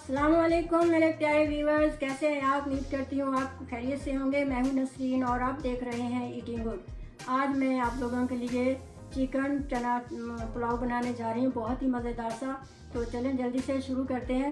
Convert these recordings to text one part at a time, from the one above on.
अस्सलामुअलैकुम मेरे प्यारे व्यूअर्स, कैसे हैं आप? उम्मीद करती हूँ आप खैरियत से होंगे। मैं हूँ नसरीन और आप देख रहे हैं ईटिंग गुड। आज मैं आप लोगों के लिए चिकन चना पुलाव बनाने जा रही हूँ, बहुत ही मज़ेदार सा। तो चलें जल्दी से शुरू करते हैं।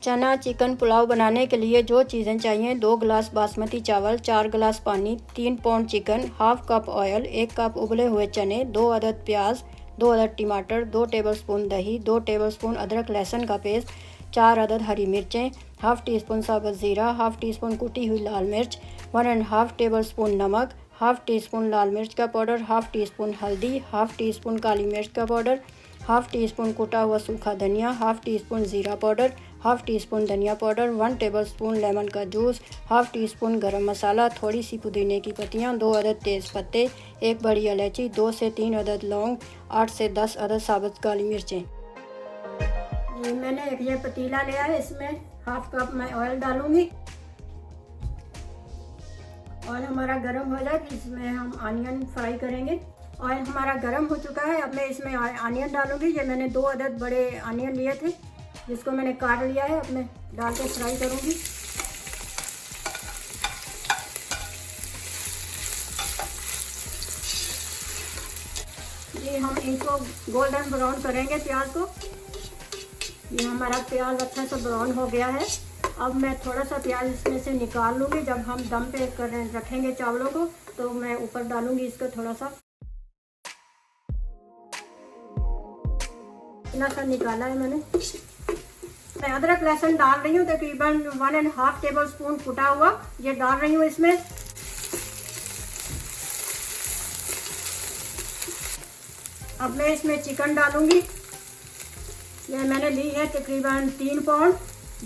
चना चिकन पुलाव बनाने के लिए जो चीज़ें चाहिए: 2 गिलास बासमती चावल, 4 गिलास पानी, 3 pound chicken, half cup oil, 1 cup उबले हुए चने, 2 अदद प्याज, 2 अदद टमाटर, 2 टेबलस्पून दही, 2 टेबलस्पून अदरक लहसुन का पेस्ट, 4 अदद हरी मिर्चें, हाफ टी स्पून साबुत ज़ीरा, हाफ टी स्पून कुटी हुई लाल मिर्च, 1.5 टेबलस्पून नमक, हाफ टी स्पून लाल मिर्च का पाउडर, हाफ टी स्पून हल्दी, हाफ टी स्पून काली मिर्च का पाउडर, हाफ टी स्पून कुटा हुआ सूखा धनिया, हाफ टी स्पून ज़ीरा पाउडर, हाफ टी स्पून धनिया पाउडर, 1 टेबलस्पून लेमन का जूस, हाफ टी स्पून गरम मसाला, थोड़ी सी पुदीने की पत्तियाँ, 2 अदद तेज़ पत्ते, 1 बड़ी इलायची, 2 से 3 अदद लौंग, 8 से 10 अदद साबुत काली मिर्चें। मैंने एक ये पतीला लिया है, इसमें हाफ कप मैं ऑयल डालूंगी। ऑयल हमारा गर्म हो जाए तो इसमें हम आनियन फ्राई करेंगे। ऑयल हमारा गर्म हो चुका है, अब मैं इसमें आनियन डालूंगी। ये मैंने 2 अदद बड़े आनियन लिए थे, जिसको मैंने काट लिया है। अब मैं डाल के फ्राई करूंगी। ये हम इनको गोल्डन ब्राउन करेंगे प्याज को। ये हमारा प्याज अच्छा सा ब्राउन हो गया है। अब मैं थोड़ा सा प्याज इसमें से निकाल लूँगी। जब हम दम पे रखेंगे चावलों को तो मैं ऊपर डालूँगी इसको थोड़ा सा। इतना सा निकाला है मैंने। मैं अदरक लहसुन डाल रही हूँ, तकरीबन 1.5 टेबलस्पून कुटा हुआ ये डाल रही हूँ इसमें। अब मैं इसमें चिकन डालूँगी। ये मैंने ली है तकरीबन 3 पाउंड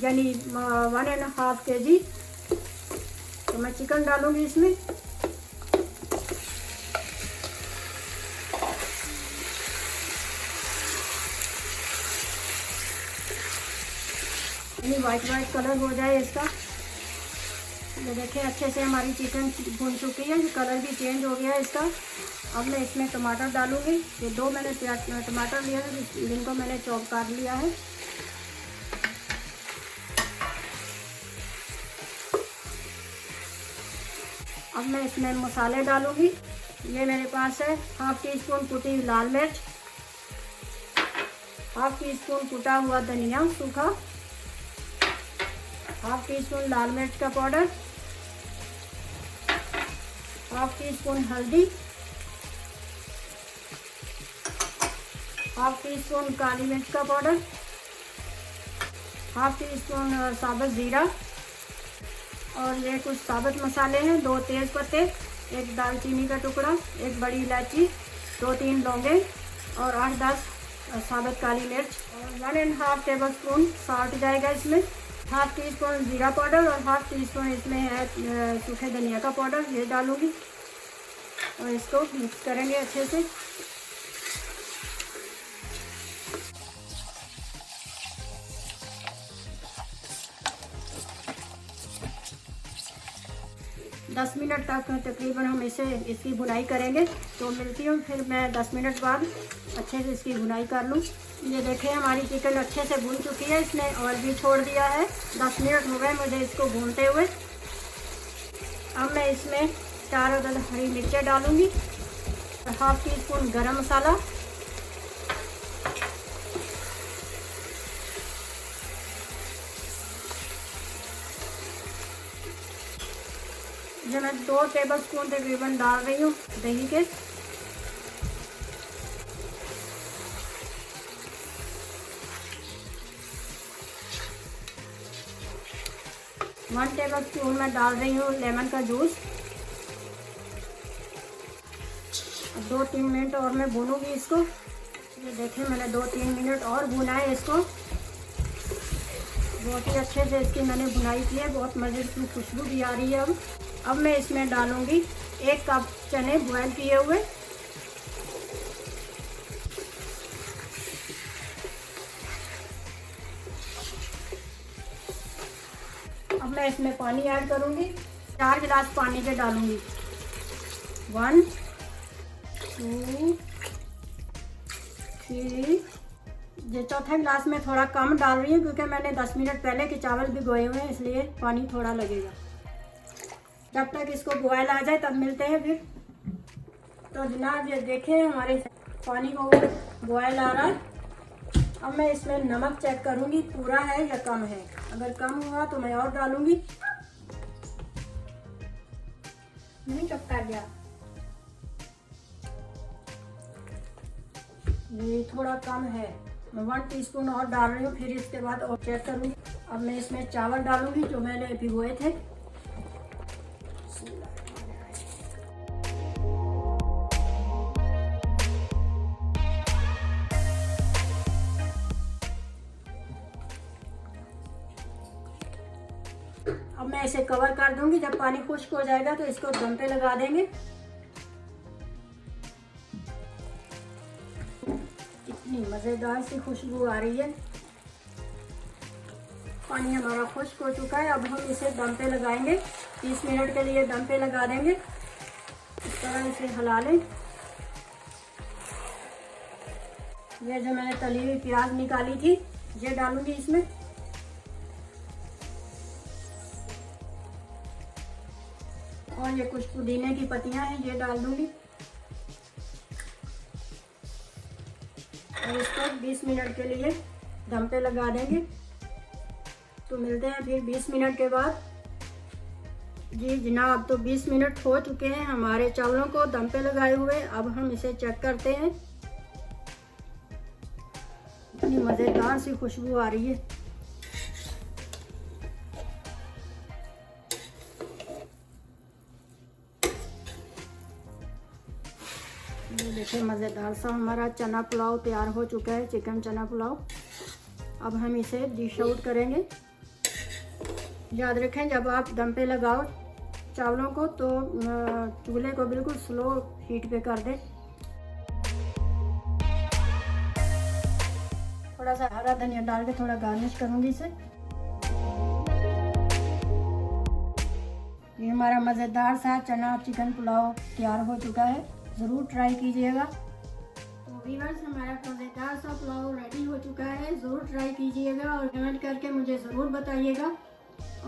यानी 1.5 kg। तो मैं चिकन डालूंगी इसमें। यानी वाइट कलर हो जाए इसका। ये देखें अच्छे से हमारी चिकन भुन चुकी है, ये कलर भी चेंज हो गया है इसका। अब मैं इसमें टमाटर डालूंगी। ये 2 मैंने टमाटर लिए हैं, जिनको मैंने चॉप कर लिया है। अब मैं इसमें मसाले डालूंगी। ये मेरे पास है हाफ टी स्पून कुटी हुई लाल मिर्च, हाफ टी स्पून कुटा हुआ धनिया सूखा, हाफ टी स्पून लाल मिर्च का पाउडर, हाफ टी स्पून हल्दी, हाफ टी स्पून काली मिर्च का पाउडर, हाफ टी स्पून साबुत ज़ीरा। और ये कुछ साबुत मसाले हैं: 2 तेज़ पत्ते, 1 दालचीनी का टुकड़ा, 1 बड़ी इलायची, 2-3 लौंगे और 8-10 साबुत काली मिर्च। और 1.5 टेबलस्पून साल्ट जाएगा इसमें। हाफ टी स्पून ज़ीरा पाउडर और हाफ टी स्पून इसमें है सूखे धनिया का पाउडर, ये डालूंगी। और इसको मिक्स करेंगे अच्छे से। दस मिनट तक तकरीबन हम इसकी भुनाई करेंगे। तो मिलती हूँ फिर मैं 10 मिनट बाद अच्छे से इसकी भुनाई कर लूँ। ये देखें हमारी चिकन अच्छे से भुन चुकी है, इसने ऑयल भी छोड़ दिया है। 10 मिनट हो गए मुझे इसको भूनते हुए। अब मैं इसमें 4 अदद हरी मिर्चें डालूँगी, हाफ टी स्पून गरम मसाला, जो मैं 2 टेबलस्पून तकरीबन डाल रही हूँ दही के। 1 टेबलस्पून मैं डाल रही हूँ लेमन का जूस। 2-3 मिनट और मैं भूनूंगी इसको। ये देखें मैंने 2-3 मिनट और भुना है इसको। बहुत ही अच्छे से इसकी मैंने भुनाई की है, बहुत मज़े की खुशबू भी आ रही है। अब मैं इसमें डालूंगी 1 कप चने बॉयल किए हुए। अब मैं इसमें पानी ऐड करूंगी। 4 गिलास पानी के डालूंगी। 1 2 3 ये चौथे गिलास में थोड़ा कम डाल रही हूँ क्योंकि मैंने 10 मिनट पहले के चावल भिगोए हुए हैं, इसलिए पानी थोड़ा लगेगा। जब तक इसको बॉयल आ जाए तब मिलते हैं फिर। तो जनाब ये देखें हमारे पानी को बॉयल आ रहा है। अब मैं इसमें नमक चेक करूँगी पूरा है या कम है। अगर कम हुआ तो मैं और डालूँगी। नहीं चपका गया, ये थोड़ा कम है। मैं 1 टीस्पून और डाल रही हूँ, फिर इसके बाद और चेक करूँगी। अब मैं इसमें चावल डालूँगी जो मैंने भिगोए थे। अब मैं इसे कवर कर दूंगी। जब पानी खुश्क हो जाएगा तो इसको दम पे लगा देंगे। इतनी मज़ेदार सी खुशबू आ रही है। पानी हमारा खुश्क हो चुका है। अब हम इसे दम पे लगाएंगे। 30 मिनट के लिए दम पे लगा देंगे। इस तरह इसे हिला लें। ये जो मैंने तली हुई प्याज निकाली थी ये डालूंगी इसमें। और ये कुछ पुदीने की पत्तियां हैं, ये डाल दूंगी। और इसको 20 मिनट के लिए दम पे लगा देंगे। तो मिलते हैं फिर 20 मिनट के बाद। जी जनाब, तो 20 मिनट हो चुके हैं हमारे चावलों को दम पे लगाए हुए। अब हम इसे चेक करते हैं। इतनी मज़ेदार सी खुशबू आ रही है। ये देखिए मज़ेदार सा हमारा चना पुलाव तैयार हो चुका है, चिकन चना पुलाव। अब हम इसे डिश आउट करेंगे। याद रखें जब आप दम पे लगाओ चावलों को तो चूल्हे को बिल्कुल स्लो हीट पे कर दें। थोड़ा सा हरा धनिया डाल के थोड़ा गार्निश करूंगी इसे। ये हमारा मज़ेदार सा चना चिकन पुलाव तैयार हो चुका है। ज़रूर ट्राई कीजिएगा। तो व्यूअर्स, हमारा मज़ेदार सा पुलाव रेडी हो चुका है। ज़रूर ट्राई कीजिएगा और कमेंट करके मुझे ज़रूर बताइएगा।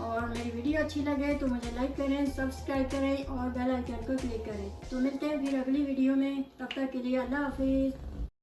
और मेरी वीडियो अच्छी लगे तो मुझे लाइक करें, सब्सक्राइब करें और बेल आइकन को क्लिक करें। तो मिलते हैं फिर अगली वीडियो में। तब तक के लिए अल्लाह हाफिज़।